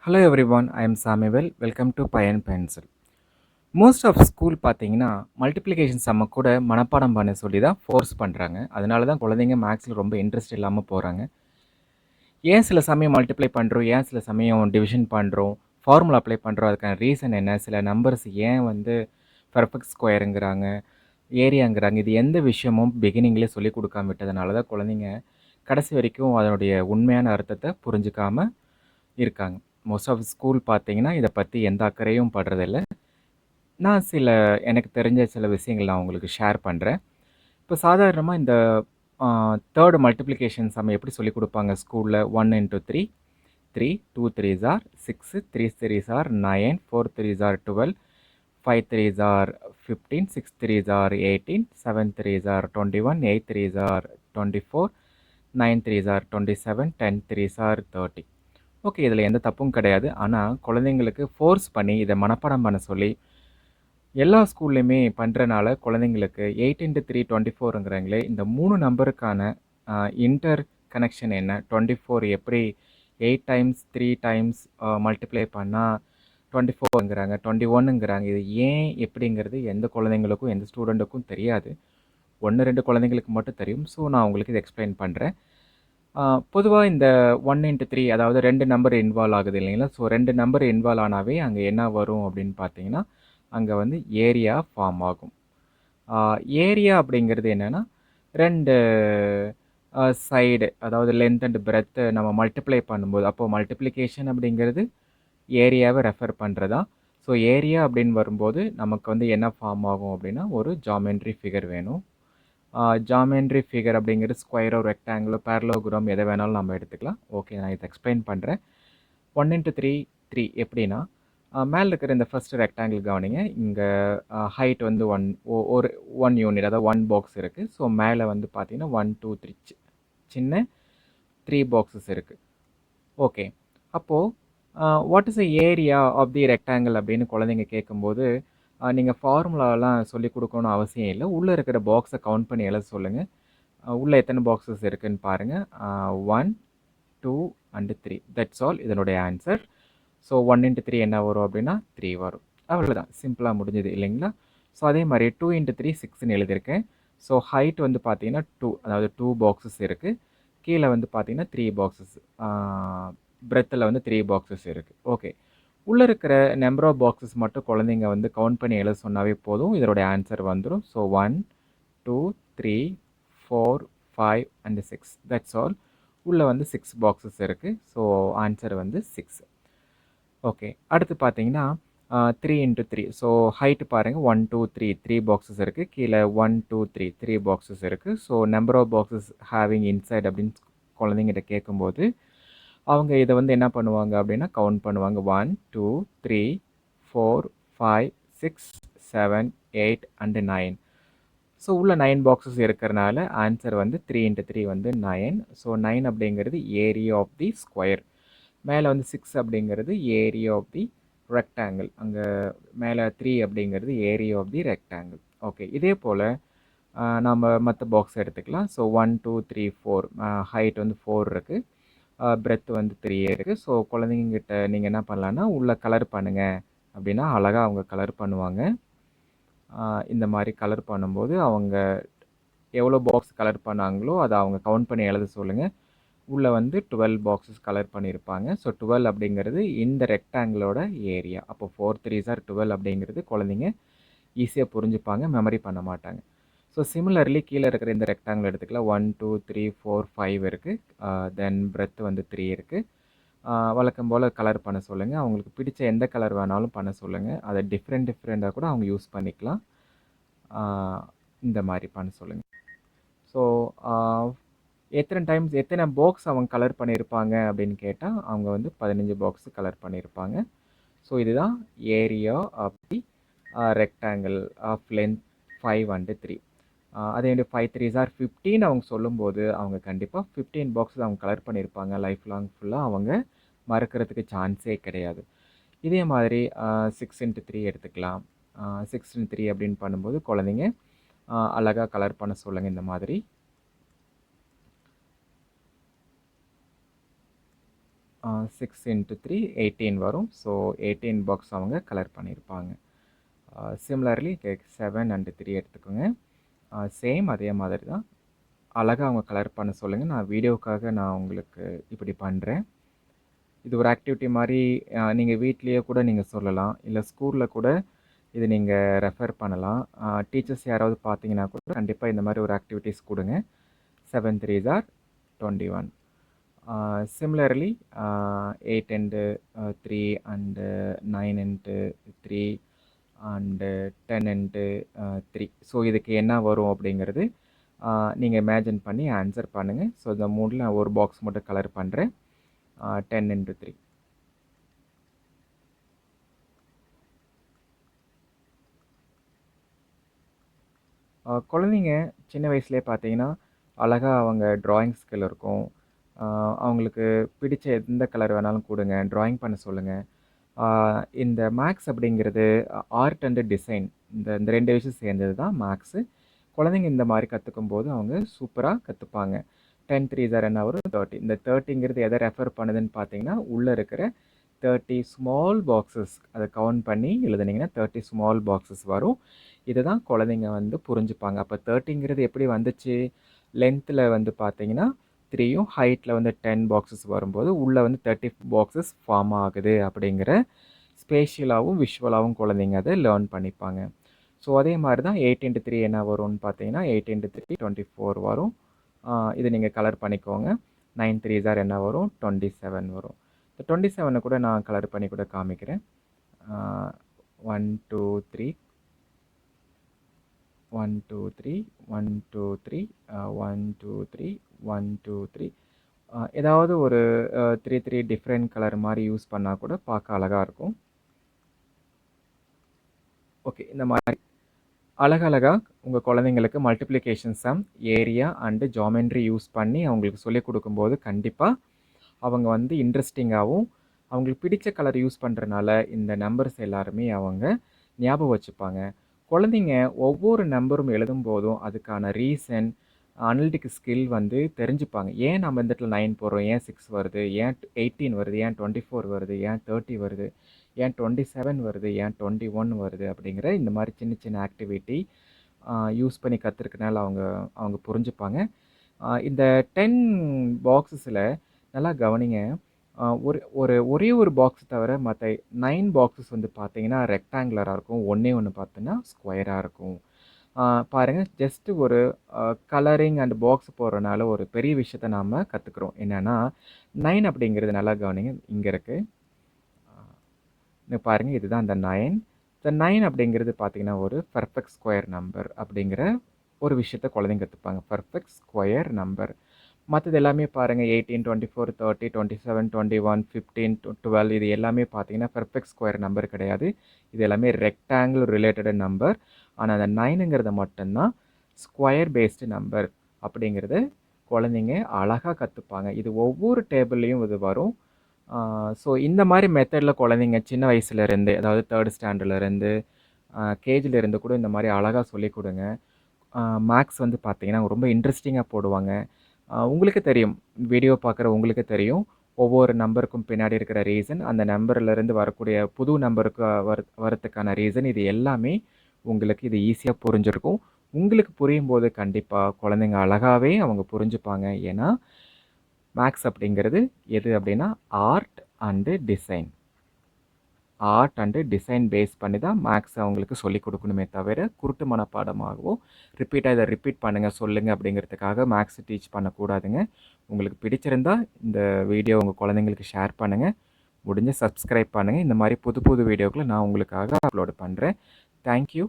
Hello everyone, I am Samuel. Welcome to Pi and Pencil. Most of school பார்த்தீங்கன்னா multiplication சம்ம கூட மனப்பாடம் பண்ண சொல்லி தான் ஃபோர்ஸ் பண்ணுறாங்க. அதனால தான் குழந்தைங்க மேக்ஸில் ரொம்ப இன்ட்ரெஸ்ட் இல்லாமல் போகிறாங்க. ஏன் சில சமயம் மல்டிப்ளை பண்ணுறோம், ஏன் சில சமயம் டிவிஷன் பண்ணுறோம், ஃபார்முலா அப்ளை பண்ணுறோம், அதுக்கான ரீசன் என்ன, சில நம்பர்ஸ் ஏன் வந்து பெர்ஃபெக்ட் ஸ்கொயருங்கிறாங்க, ஏரியாங்கிறாங்க, இது எந்த விஷயமும் பிகினிங்லேயே சொல்லி கொடுக்காம விட்டதுனால தான் குழந்தைங்க கடைசி வரைக்கும் அதனுடைய உண்மையான அர்த்தத்தை புரிஞ்சுக்காம இருக்காங்க. மோஸ்ட் ஆஃப் ஸ்கூல் பார்த்தீங்கன்னா இதை பற்றி எந்த அக்கறையும் படுறதில்ல. நான் எனக்கு தெரிஞ்ச சில விஷயங்கள் நான் உங்களுக்கு ஷேர் பண்ணுறேன். இப்போ சாதாரணமாக இந்த தேர்டு மல்டிப்ளிகேஷன் சம் எப்படி சொல்லிக் கொடுப்பாங்க ஸ்கூலில்? 1 into 3, 3, 2 3s are 6, 3 3s are 9, 4 3s are 12, 5 3s are 15, 6 3s are 18, 7 3s are 21, 8 3s are 24, 9 3s are 27, 10 3s are 30. Okay, இதில் எந்த தப்பும் கிடையாது. ஆனால் குழந்தைங்களுக்கு ஃபோர்ஸ் பண்ணி இதை மனப்பாடம் பண்ண சொல்லி எல்லா ஸ்கூல்லையுமே பண்ணுறனால குழந்தைங்களுக்கு 8 இன்ட்டு 3 24ங்கிறாங்களே, இந்த 3 நம்பருக்கான இன்டர் கனெக்ஷன் என்ன, 24 எப்படி 8 டைம்ஸ் 3 டைம்ஸ் மல்டிப்ளை பண்ணால் 24ங்கிறாங்க, 21ங்கிறாங்க, இது ஏன் எப்படிங்கிறது எந்த குழந்தைங்களுக்கும் எந்த ஸ்டூடெண்ட்டுக்கும் தெரியாது. 1-2 குழந்தைங்களுக்கு மட்டும் தெரியும். ஸோ நான் உங்களுக்கு இதை எக்ஸ்பிளைன் பண்ணுறேன். பொதுவாக இந்த 1 இன்ட்டு 3, அதாவது 2 நம்பர் இன்வால்வ் ஆகுது இல்லைங்களா? ஸோ 2 நம்பர் இன்வால்வ் ஆனாவே அங்கே என்ன வரும் அப்படின்னு பார்த்தீங்கன்னா, அங்கே வந்து ஏரியா ஃபார்ம் ஆகும். ஏரியா அப்படிங்கிறது என்னென்னா, 2 சைடு, அதாவது லென்த் அண்ட் பிரெத்து நம்ம மல்டிப்ளை பண்ணும்போது, அப்போது மல்டிப்ளிகேஷன் அப்படிங்கிறது ஏரியாவை ரெஃபர் பண்ணுறதா. ஸோ ஏரியா அப்படின்னு வரும்போது நமக்கு வந்து என்ன ஃபார்ம் ஆகும் அப்படின்னா, ஒரு ஜாமெண்ட்ரி ஃபிகர் வேணும். ஜாமெண்ட்ரி ஃபிகர் அப்படிங்கிறது ஸ்கொயரோ, ரெக்டாங்கிளோ, பேரலோகிராம் எதை வேணாலும் நம்ம எடுத்துக்கலாம். ஓகே, நான் இதை எக்ஸ்பிளைன் பண்ணுறேன். 1 இன்ட்டு 3 3 எப்படின்னா, மேலே இருக்கிற இந்த ஃபர்ஸ்ட் ரெக்டாங்கிள் கவனிங்க. இங்கே ஹைட் வந்து ஒரு 1 யூனிட், அதாவது 1 பாக்ஸ் இருக்குது. ஸோ மேலே வந்து பார்த்தீங்கன்னா 1 2 3 சின்ன 3 பாக்ஸஸ் இருக்குது. ஓகே, அப்போது what is the area of the rectangle அப்படின்னு குழந்தைங்க கேட்கும்போது, நீங்கள் ஃபார்முலாலாம் சொல்லிக் கொடுக்கணும்னு அவசியம் இல்லை. உள்ளே இருக்கிற பாக்ஸை கவுண்ட் பண்ணி எழுத சொல்லுங்கள். உள்ளே எத்தனை பாக்ஸஸ் இருக்குதுன்னு பாருங்கள். 1 2 அண்டு 3, தட்ஸ் ஆல் இதனுடைய ஆன்சர். ஸோ 1 இன்ட்டு 3 என்ன வரும் அப்படின்னா 3 வரும். அவ்வளோதான், சிம்பிளாக முடிஞ்சுது இல்லைங்களா? ஸோ அதே மாதிரி 2 இன்ட்டு 3 6ன்னு எழுதியிருக்கேன். ஸோ ஹைட் வந்து பார்த்தீங்கன்னா 2, அதாவது 2 பாக்ஸஸ் இருக்குது. கீழே வந்து பார்த்தீங்கன்னா 3 பாக்ஸஸ், பிரெத்தில் வந்து 3 பாக்ஸஸ் இருக்குது. ஓகே, உள்ளே இருக்கிற நம்பர் ஆஃப் பாக்ஸஸ் மட்டும் குழந்தைங்க வந்து கவுண்ட் பண்ணி எழுத சொன்னாவே போதும், இதனுடைய ஆன்சர் வந்துடும். So 1 2 3 4 5 and 6, that's all. உள்ளே வந்து 6 பாக்ஸஸ் இருக்குது. ஸோ ஆன்சர் வந்து 6. ஓகே, அடுத்து பார்த்தீங்கன்னா 3 இன்ட்டு 3. ஸோ ஹைட்டு பாருங்கள், 1 2 3 3 பாக்ஸஸ் இருக்குது. கீழே 1 2 3 3 பாக்ஸஸ் இருக்குது. So number of boxes having inside அப்படின்னு குழந்தைங்கிட்ட கேட்கும்போது அவங்க இதை வந்து என்ன பண்ணுவாங்க அப்படின்னா கவுண்ட் பண்ணுவாங்க. 1 2 3 4 5 6 7 8 அண்டு 9. ஸோ உள்ள 9 பாக்ஸஸ் இருக்கிறனால ஆன்சர் வந்து 3 இன்ட்டு 3 வந்து 9. ஸோ 9 அப்படிங்கிறது ஏரியா ஆஃப் தி ஸ்கொயர். மேலே வந்து 6 அப்படிங்கிறது ஏரியா ஆஃப் தி ரெக்டாங்கிள். அங்கே மேலே 3 அப்படிங்கிறது area of the rectangle. Okay, இதே போல் நம்ம மற்ற பாக்ஸ் எடுத்துக்கலாம். ஸோ 1 2 3 4, ஹைட் வந்து 4 இருக்குது, பிரெத் வந்து 3 இருக்குது. ஸோ குழந்தைங்கிட்ட நீங்கள் என்ன பண்ணலான்னா உள்ளே கலர் பண்ணுங்கள் அப்படின்னா அழகாக அவங்க கலர் பண்ணுவாங்க. இந்த மாதிரி கலர் பண்ணும்போது அவங்க எவ்வளோ பாக்ஸ் கலர் பண்ணாங்களோ அதை அவங்க கவுண்ட் பண்ணி எழுத சொல்லுங்கள். உள்ளே வந்து 12 பாக்ஸஸ் கலர் பண்ணியிருப்பாங்க. ஸோ 12 அப்படிங்கிறது இந்த ரெக்டாங்கிளோட ஏரியா. அப்போ 4 3s are 12 அப்படிங்கிறது குழந்தைங்க ஈஸியாக புரிஞ்சுப்பாங்க, மெமரி பண்ண மாட்டாங்க. ஸோ சிமிலர்லி கீழே இருக்கிற இந்த ரெக்டாங்கிள் எடுத்துக்கலாம். 1 2 3 4 5 இருக்குது. தென் பிரெத் வந்து 3 இருக்குது. வழக்கம் போல் கலர் பண்ண சொல்லுங்கள். அவங்களுக்கு பிடிச்ச எந்த கலர் வேணாலும் பண்ண சொல்லுங்கள். அதை டிஃப்ரெண்ட்டாக கூட அவங்க யூஸ் பண்ணிக்கலாம். இந்த மாதிரி பண்ண சொல்லுங்கள். ஸோ எத்தனை பாக்ஸ் அவங்க கலர் பண்ணியிருப்பாங்க அப்படின்னு கேட்டால் அவங்க வந்து 15 பாக்ஸ் கலர் பண்ணியிருப்பாங்க. ஸோ இதுதான் area of the rectangle of length 5 and 3. அதே மாதிரி 5 3s are 15 அவங்க சொல்லும்போது அவங்க கண்டிப்பாக 15 பாக்ஸஸ் அவங்க கலர் பண்ணியிருப்பாங்க. லைஃப் லாங் ஃபுல்லாக அவங்க மறக்கிறதுக்கு சான்ஸே கிடையாது. இதே மாதிரி 6 இன்ட்டு 3 எடுத்துக்கலாம். 6 இன்ட்டு 3 அப்படின்னு பண்ணும்போது குழந்தைங்க அழகாக கலர் பண்ண சொல்லுங்கள். இந்த மாதிரி 6 இன்ட்டு 3 18 வரும். ஸோ 18 பாக்ஸ் அவங்க கலர் பண்ணியிருப்பாங்க. சிமிலர்லி 7 அண்ட் 3 எடுத்துக்கோங்க. சேம் அதே மாதிரி தான். அழகா அவங்க கலர் பண்ண சொல்லுங்கள். நான் வீடியோக்காக நான் உங்களுக்கு இப்படி பண்ணுறேன். இது ஒரு ஆக்டிவிட்டி மாதிரி நீங்கள் வீட்லேயே கூட நீங்கள் சொல்லலாம். இல்லை ஸ்கூலில் கூட இது நீங்கள் ரெஃபர் பண்ணலாம். டீச்சர்ஸ் யாராவது பார்த்தீங்கன்னா கூட கண்டிப்பாக இந்த மாதிரி ஒரு ஆக்டிவிட்டீஸ் கொடுங்க. 7 3s are 21. Similarly, 8 and 3 and 9 and 3 and 10 and 3. So இதுக்கு என்ன வரும் அப்படிங்கிறது நீங்கள் இமேஜின் பண்ணி ஆன்சர் பண்ணுங்கள். ஸோ இந்த மூணில் நான் ஒரு பாக்ஸ் மட்டும் கலர் பண்ணுறேன். 10 into 3. குழந்தைங்க சின்ன வயசுலேயே பார்த்தீங்கன்னா அழகாக அவங்க ட்ராயிங் ஸ்கில் இருக்கும். அவங்களுக்கு பிடிச்ச எந்த கலர் வேணாலும் கொடுங்க, ட்ராயிங் பண்ண சொல்லுங்கள். இந்த மேக்ஸ் அப்படிங்கிறது ஆர்ட் அண்டு டிசைன் இந்த இந்த 2 விஷயம் சேர்ந்தது தான் மேக்ஸு. குழந்தைங்க இந்த மாதிரி கற்றுக்கும் போது அவங்க சூப்பராக கற்றுப்பாங்க. 10 3s are என்ன வரும் 30. இந்த 30ங்கிறது எதை ரெஃபர் பண்ணுதுன்னு பார்த்தீங்கன்னா உள்ளே இருக்கிற 30 ஸ்மால் பாக்ஸஸ் அதை கவுண்ட் பண்ணி எழுதுனீங்கன்னா 30 ஸ்மால் பாக்ஸஸ் வரும். இதை தான் குழந்தைங்க வந்து புரிஞ்சுப்பாங்க. அப்போ 30ங்கிறது எப்படி வந்துச்சு? லென்த்தில் வந்து பார்த்தீங்கன்னா 3யும் ஹைட்டில் வந்து 10 பாக்ஸஸ் வரும்போது உள்ளே வந்து 30 பாக்ஸஸ் ஃபார்ம் ஆகுது அப்படிங்கிற ஸ்பேஷியலாகவும் விஷுவலாகவும் குழந்தைங்க அதை லேர்ன் பண்ணிப்பாங்க. ஸோ அதே மாதிரி தான் 8 into 3 என்ன வரும்னு பார்த்தீங்கன்னா 8 into 3 24 வரும். இது நீங்கள் கலர் பண்ணிக்கோங்க. 9 3s are என்ன வரும் 27 வரும். இந்த 27 கூட நான் கலர் பண்ணி கூட காமிக்கிறேன். 1 2 3 1 2 3 1 2 3 1 2 3 1 2 3 ஏதாவது ஒரு 3 3 டிஃப்ரெண்ட் கலர் மாதிரி யூஸ் பண்ணால் கூட பார்க்க அழகாக இருக்கும். ஓகே, இந்த மாதிரி அழகழகாக உங்கள் குழந்தைங்களுக்கு multiplication sum, area and geometry use பண்ணி அவங்களுக்கு சொல்லிக் கொடுக்கும்போது கண்டிப்பாக அவங்க வந்து இன்ட்ரெஸ்டிங்காகவும் அவங்களுக்கு பிடிச்ச கலர் யூஸ் பண்ணுறனால இந்த நம்பர்ஸ் எல்லாருமே அவங்க ஞாபகம் வச்சுப்பாங்க. குழந்தைங்க ஒவ்வொரு நம்பரும் எழுதும் போதும் அதுக்கான ரீசன், அனலிட்டிக் ஸ்கில் வந்து தெரிஞ்சுப்பாங்க. ஏன் நம்ம இந்த இடத்துல 9 போடுறோம், ஏன் 6 வருது, ஏன் 18 வருது, ஏன் 24 வருது, ஏன் 30 வருது, ஏன் 27 வருது, ஏன் 21 வருது அப்படிங்கிற இந்த மாதிரி சின்ன சின்ன ஆக்டிவிட்டி யூஸ் பண்ணி கற்றுருக்கனால அவங்க புரிஞ்சுப்பாங்க. இந்த 10 பாக்ஸஸில் நல்லா கவனிங்க. ஒரே ஒரு பாக்ஸ் தவிர மற்ற 9 பாக்ஸஸ் வந்து பார்த்தீங்கன்னா ரெக்டாங்குலராக இருக்கும். ஒன்று பார்த்தீங்கன்னா ஸ்கொயராக இருக்கும். பாருங்கள், ஜஸ்ட்டு ஒரு கலரிங் அண்ட் பாக்ஸ் போடுறனால ஒரு பெரிய விஷயத்த நாம் கற்றுக்குறோம். என்னென்னா 9 அப்படிங்கிறது நல்லா கவனிங்க, இங்கே இருக்குது. பாருங்கள், இதுதான் அந்த 9. இந்த 9 அப்படிங்கிறது பார்த்தீங்கன்னா ஒரு பர்ஃபெக்ட் ஸ்கொயர் நம்பர் அப்படிங்கிற ஒரு விஷயத்த குழந்தைங்க கற்றுப்பாங்க. Perfect square number. மற்றது எல்லாமே பாருங்கள் 18 24 30 27 21 15 12 இது எல்லாமே பார்த்தீங்கன்னா பர்ஃபெக்ட் ஸ்கொயர் நம்பர் கிடையாது. இது எல்லாமே ரெக்டாங்கிள் ரிலேட்டட் நம்பர். ஆனால் அந்த 9ங்கிறத மட்டும்தான் ஸ்கொயர் பேஸ்டு நம்பர் அப்படிங்கிறது குழந்தைங்க அழகாக கற்றுப்பாங்க. இது ஒவ்வொரு டேபிள்லேயும் இது வரும். ஸோ இந்த மாதிரி மெத்தடில் குழந்தைங்க சின்ன வயசுலேருந்து, அதாவது 3rd ஸ்டாண்டர்ட்லேருந்து கேஜிலேருந்து கூட இந்த மாதிரி அழகாக சொல்லிக் கொடுங்க. மேக்ஸ் வந்து பார்த்தீங்கன்னா ரொம்ப இன்ட்ரெஸ்டிங்காக போடுவாங்க. உங்களுக்கு தெரியும், வீடியோ பார்க்குற உங்களுக்கு தெரியும், ஒவ்வொரு நம்பருக்கும் பின்னாடி இருக்கிற ரீசன், அந்த நம்பர்லேருந்து வரக்கூடிய புது நம்பருக்கு வரத்துக்கான ரீசன், இது எல்லாமே உங்களுக்கு இது ஈஸியாக புரிஞ்சிருக்கும். உங்களுக்கு புரியும் போது கண்டிப்பாக குழந்தைங்க அழகாகவே அவங்க புரிஞ்சுப்பாங்க. ஏன்னா மேக்ஸ் அப்படிங்கிறது எது அப்படின்னா art and design. Art and design base பண்ணி தான் மேக்ஸ் அவங்களுக்கு சொல்லிக் கொடுக்கணுமே தவிர குருட்டு மனப்பாடமாகவோ இதை ரிப்பீட் பண்ணுங்கள் சொல்லுங்கள் அப்படிங்கிறதுக்காக மேக்ஸ் டீச் பண்ணக்கூடாதுங்க. உங்களுக்கு பிடிச்சிருந்தா இந்த வீடியோ உங்கள் குழந்தைங்களுக்கு ஷேர் பண்ணுங்கள். முடிஞ்ச சப்ஸ்கிரைப் பண்ணுங்கள். இந்த மாதிரி புது புது வீடியோக்களை நான் உங்களுக்காக அப்லோடு பண்ணுறேன். தேங்க்யூ.